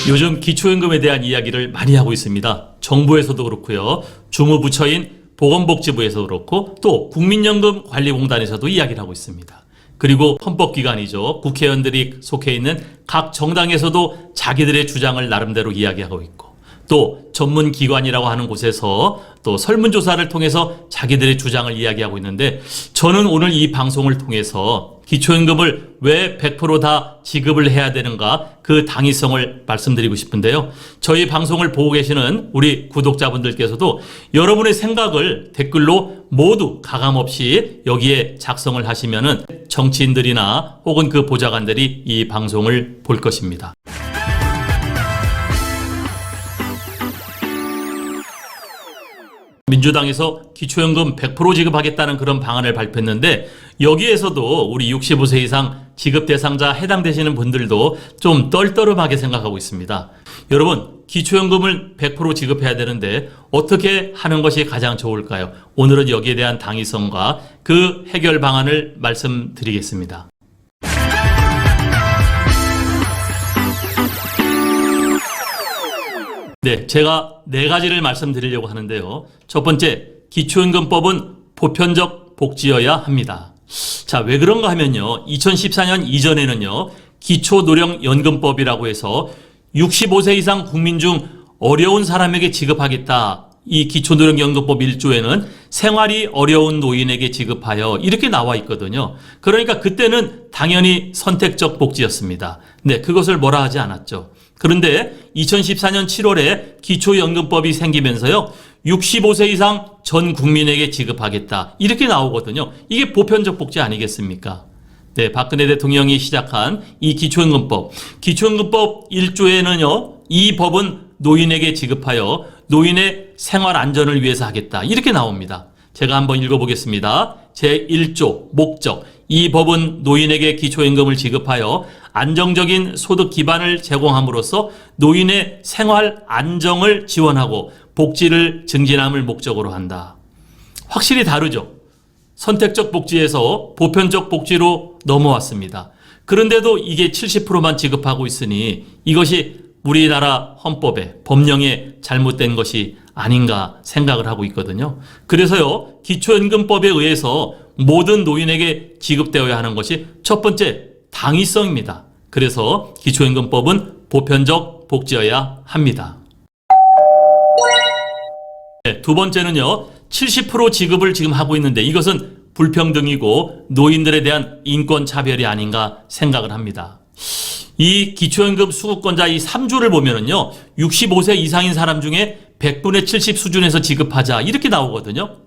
요즘 기초연금에 대한 이야기를 많이 하고 있습니다. 정부에서도 그렇고요. 주무부처인 보건복지부에서 그렇고 또 국민연금관리공단에서도 이야기를 하고 있습니다. 그리고 헌법기관이죠. 국회의원들이 속해 있는 각 정당에서도 자기들의 주장을 나름대로 이야기하고 있고 또 전문기관이라고 하는 곳에서 또 설문조사를 통해서 자기들의 주장을 이야기하고 있는데 저는 오늘 이 방송을 통해서 기초연금을 왜 100% 다 지급을 해야 되는가 그 당위성을 말씀드리고 싶은데요. 저희 방송을 보고 계시는 우리 구독자분들께서도 여러분의 생각을 댓글로 모두 가감없이 여기에 작성을 하시면은 정치인들이나 혹은 그 보좌관들이 이 방송을 볼 것입니다. 민주당에서 기초연금 100% 지급하겠다는 그런 방안을 발표했는데 여기에서도 우리 65세 이상 지급 대상자 해당되시는 분들도 좀 떨떠름하게 생각하고 있습니다. 여러분, 기초연금을 100% 지급해야 되는데 어떻게 하는 것이 가장 좋을까요? 오늘은 여기에 대한 당위성과 그 해결 방안을 말씀드리겠습니다. 네, 제가 4가지를 말씀드리려고 하는데요. 첫 번째, 기초연금법은 보편적 복지여야 합니다. 자, 왜 그런가 하면요. 2014년 이전에는요. 기초노령연금법이라고 해서 65세 이상 국민 중 어려운 사람에게 지급하겠다. 이 기초노령연금법 1조에는 생활이 어려운 노인에게 지급하여 이렇게 나와 있거든요. 그러니까 그때는 당연히 선택적 복지였습니다. 네, 그것을 뭐라 하지 않았죠. 그런데 2014년 7월에 기초연금법이 생기면서요. 65세 이상 전 국민에게 지급하겠다. 이렇게 나오거든요. 이게 보편적 복지 아니겠습니까? 네, 박근혜 대통령이 시작한 이 기초연금법. 기초연금법 1조에는요. 이 법은 노인에게 지급하여 노인의 생활 안전을 위해서 하겠다. 이렇게 나옵니다. 제가 한번 읽어보겠습니다. 제1조 목적. 이 법은 노인에게 기초연금을 지급하여 안정적인 소득 기반을 제공함으로써 노인의 생활 안정을 지원하고 복지를 증진함을 목적으로 한다. 확실히 다르죠. 선택적 복지에서 보편적 복지로 넘어왔습니다. 그런데도 이게 70%만 지급하고 있으니 이것이 우리나라 헌법에 법령에 잘못된 것이 아닌가 생각을 하고 있거든요. 그래서요. 기초연금법에 의해서 모든 노인에게 지급되어야 하는 것이 첫 번째 당위성입니다. 그래서 기초연금법은 보편적 복지여야 합니다. 네, 두 번째는요. 70% 지급을 지금 하고 있는데 이것은 불평등이고 노인들에 대한 인권 차별이 아닌가 생각을 합니다. 이 기초연금 수급권자 이 3조를 보면은요. 65세 이상인 사람 중에 100분의 70 수준에서 지급하자 이렇게 나오거든요.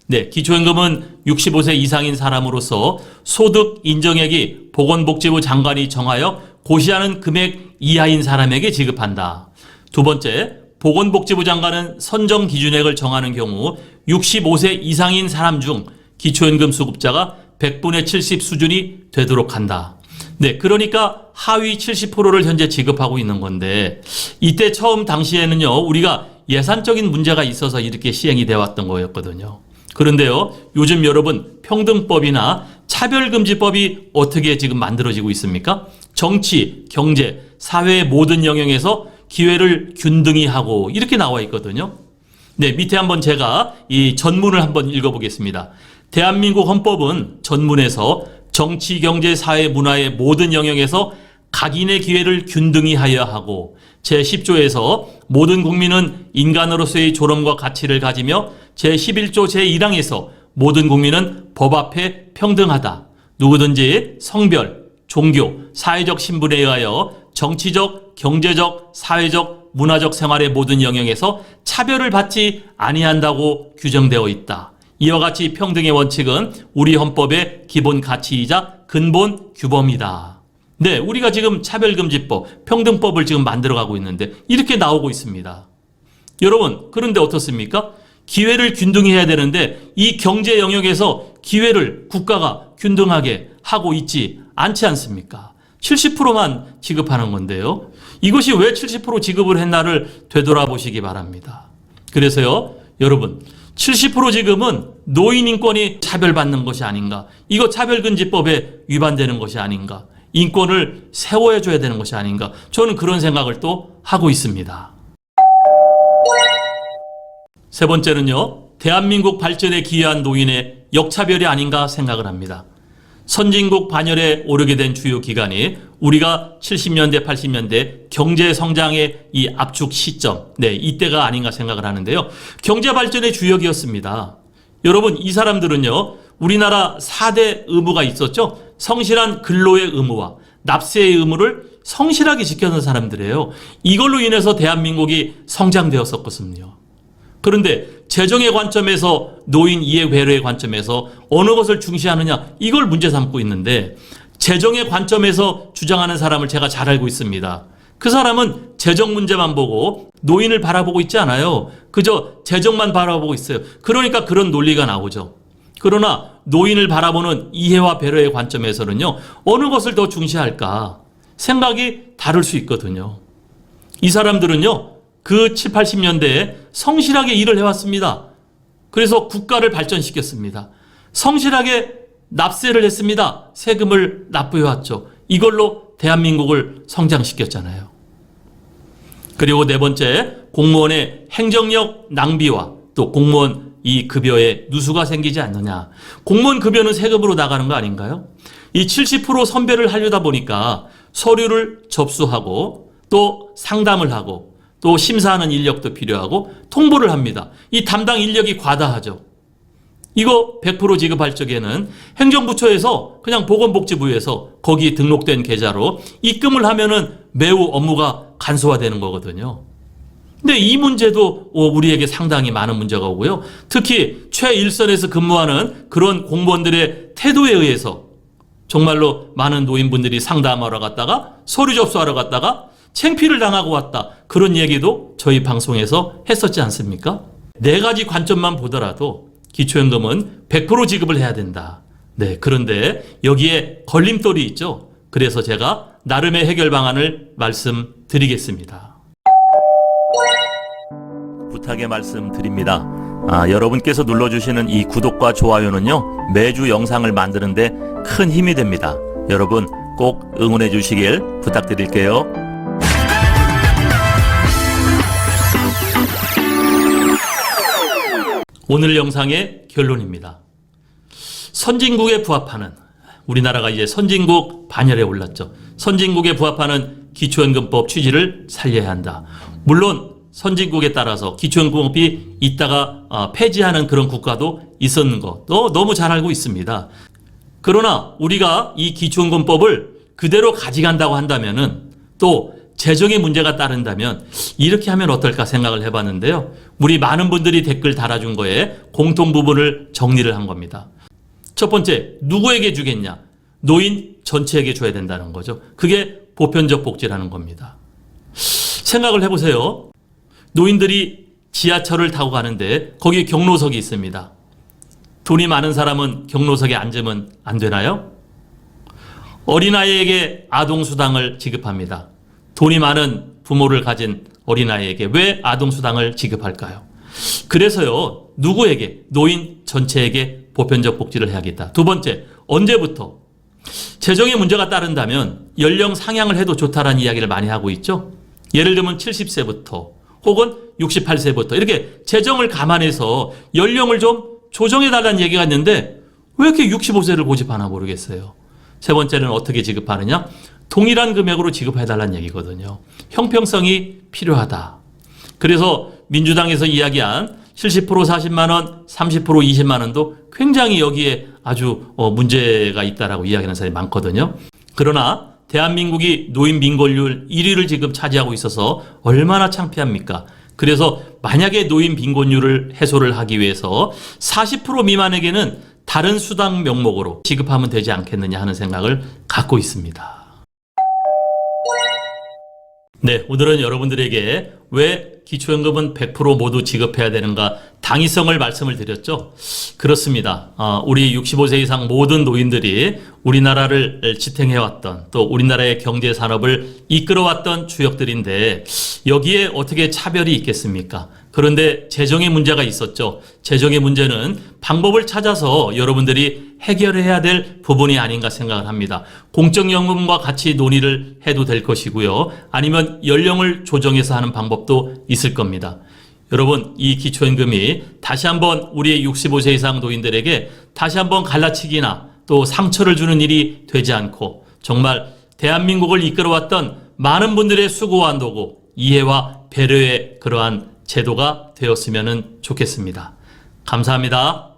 네, 기초연금은 65세 이상인 사람으로서 소득 인정액이 보건복지부 장관이 정하여 고시하는 금액 이하인 사람에게 지급한다. 두 번째, 보건복지부 장관은 선정 기준액을 정하는 경우 65세 이상인 사람 중 기초연금 수급자가 100분의 70 수준이 되도록 한다. 네, 그러니까 하위 70%를 현재 지급하고 있는 건데 이때 처음 당시에는요. 우리가 예산적인 문제가 있어서 이렇게 시행이 되어 왔던 거였거든요. 그런데요. 요즘 여러분 평등법이나 차별금지법이 어떻게 지금 만들어지고 있습니까? 정치, 경제, 사회의 모든 영역에서 기회를 균등히 하고 이렇게 나와 있거든요. 네, 밑에 한번 제가 이 전문을 한번 읽어보겠습니다. 대한민국 헌법은 전문에서 정치, 경제, 사회, 문화의 모든 영역에서 각인의 기회를 균등히 하여야 하고 제10조에서 모든 국민은 인간으로서의 존엄과 가치를 가지며 제11조 제1항에서 모든 국민은 법 앞에 평등하다. 누구든지 성별, 종교, 사회적 신분에 의하여 정치적, 경제적, 사회적, 문화적 생활의 모든 영역에서 차별을 받지 아니한다고 규정되어 있다. 이와 같이 평등의 원칙은 우리 헌법의 기본 가치이자 근본 규범이다. 네, 우리가 지금 차별금지법, 평등법을 지금 만들어가고 있는데 이렇게 나오고 있습니다. 여러분, 그런데 어떻습니까? 기회를 균등히 해야 되는데 이 경제 영역에서 기회를 국가가 균등하게 하고 있지 않지 않습니까? 70%만 지급하는 건데요. 이것이 왜 70% 지급을 했나를 되돌아보시기 바랍니다. 그래서요, 여러분, 70% 지급은 노인 인권이 차별받는 것이 아닌가. 이거 차별금지법에 위반되는 것이 아닌가. 인권을 세워줘야 되는 것이 아닌가. 저는 그런 생각을 또 하고 있습니다. 세 번째는요. 대한민국 발전에 기여한 노인의 역차별이 아닌가 생각을 합니다. 선진국 반열에 오르게 된 주요 기간이 우리가 70년대, 80년대 경제 성장의 이 압축 시점, 이때가 아닌가 생각을 하는데요. 경제 발전의 주역이었습니다. 여러분, 이 사람들은요, 우리나라 4대 의무가 있었죠. 성실한 근로의 의무와 납세의 의무를 성실하게 지켜는 사람들이에요. 이걸로 인해서 대한민국이 성장되었었거든요. 그런데 재정의 관점에서 노인 이해 배려의 관점에서 어느 것을 중시하느냐, 이걸 문제 삼고 있는데, 재정의 관점에서 주장하는 사람을 제가 잘 알고 있습니다. 그 사람은 재정 문제만 보고 노인을 바라보고 있지 않아요. 그저 재정만 바라보고 있어요. 그러니까 그런 논리가 나오죠. 그러나 노인을 바라보는 이해와 배려의 관점에서는요, 어느 것을 더 중시할까 생각이 다를 수 있거든요. 이 사람들은요, 그 7, 80년대에 성실하게 일을 해왔습니다. 그래서 국가를 발전시켰습니다. 성실하게 납세를 했습니다. 세금을 납부해왔죠. 이걸로 대한민국을 성장시켰잖아요. 그리고 네 번째, 공무원의 행정력 낭비와 또 공무원 이 급여에 누수가 생기지 않느냐. 공무원 급여는 세금으로 나가는 거 아닌가요? 이 70% 선별을 하려다 보니까 서류를 접수하고 또 상담을 하고 또 심사하는 인력도 필요하고 통보를 합니다. 이 담당 인력이 과다하죠. 이거 100% 지급할 적에는 행정부처에서 그냥 보건복지부에서 거기 등록된 계좌로 입금을 하면은 매우 업무가 간소화되는 거거든요. 근데 이 문제도 우리에게 상당히 많은 문제가 오고요. 특히 최일선에서 근무하는 그런 공무원들의 태도에 의해서 정말로 많은 노인분들이 상담하러 갔다가 서류 접수하러 갔다가 창피를 당하고 왔다. 그런 얘기도 저희 방송에서 했었지 않습니까? 네 가지 관점만 보더라도 기초연금은 100% 지급을 해야 된다. 그런데 여기에 걸림돌이 있죠. 그래서 제가 나름의 해결 방안을 말씀드리겠습니다. 부탁의 말씀 드립니다. 여러분께서 눌러주시는 이 구독과 좋아요는요, 매주 영상을 만드는데 큰 힘이 됩니다. 여러분 꼭 응원해 주시길 부탁드릴게요. 오늘 영상의 결론입니다. 선진국에 부합하는, 우리나라가 이제 선진국 반열에 올랐죠. 선진국에 부합하는 기초연금법 취지를 살려야 한다. 물론 선진국에 따라서 기초연금법이 있다가 폐지하는 그런 국가도 있었는 것도 너무 잘 알고 있습니다. 그러나 우리가 이 기초연금법을 그대로 가져간다고 한다면은 또 재정의 문제가 따른다면 이렇게 하면 어떨까 생각을 해봤는데요. 우리 많은 분들이 댓글 달아준 거에 공통 부분을 정리를 한 겁니다. 첫 번째, 누구에게 주겠냐? 노인 전체에게 줘야 된다는 거죠. 그게 보편적 복지라는 겁니다. 생각을 해보세요. 노인들이 지하철을 타고 가는데 거기 경로석이 있습니다. 돈이 많은 사람은 경로석에 앉으면 안 되나요? 어린아이에게 아동수당을 지급합니다. 돈이 많은 부모를 가진 어린아이에게 왜 아동수당을 지급할까요? 그래서요, 누구에게? 노인 전체에게 보편적 복지를 해야겠다. 두 번째, 언제부터? 재정의 문제가 따른다면 연령 상향을 해도 좋다라는 이야기를 많이 하고 있죠. 예를 들면 70세부터 혹은 68세부터 이렇게 재정을 감안해서 연령을 좀 조정해달라는 얘기가 있는데 왜 이렇게 65세를 고집하나 모르겠어요. 세 번째는 어떻게 지급하느냐? 동일한 금액으로 지급해달라는 얘기거든요. 형평성이 필요하다. 그래서 민주당에서 이야기한 70% 40만 원, 30% 20만 원도 굉장히 여기에 아주 문제가 있다라고 이야기하는 사람이 많거든요. 그러나 대한민국이 노인 빈곤율 1위를 지금 차지하고 있어서 얼마나 창피합니까? 그래서 만약에 노인 빈곤율을 해소를 하기 위해서 40% 미만에게는 다른 수당 명목으로 지급하면 되지 않겠느냐 하는 생각을 갖고 있습니다. 오늘은 여러분들에게 왜 기초연금은 100% 모두 지급해야 되는가 당위성을 말씀을 드렸죠. 그렇습니다. 우리 65세 이상 모든 노인들이 우리나라를 지탱해왔던 또 우리나라의 경제 산업을 이끌어왔던 주역들인데 여기에 어떻게 차별이 있겠습니까? 그런데 재정의 문제가 있었죠. 재정의 문제는 방법을 찾아서 여러분들이 해결해야 될 부분이 아닌가 생각을 합니다. 공적연금과 같이 논의를 해도 될 것이고요. 아니면 연령을 조정해서 하는 방법도 있을 겁니다. 여러분, 이 기초연금이 다시 한번 우리의 65세 이상 노인들에게 다시 한번 갈라치기나 또 상처를 주는 일이 되지 않고 정말 대한민국을 이끌어왔던 많은 분들의 수고와 노고, 이해와 배려의 그러한 제도가 되었으면 좋겠습니다. 감사합니다.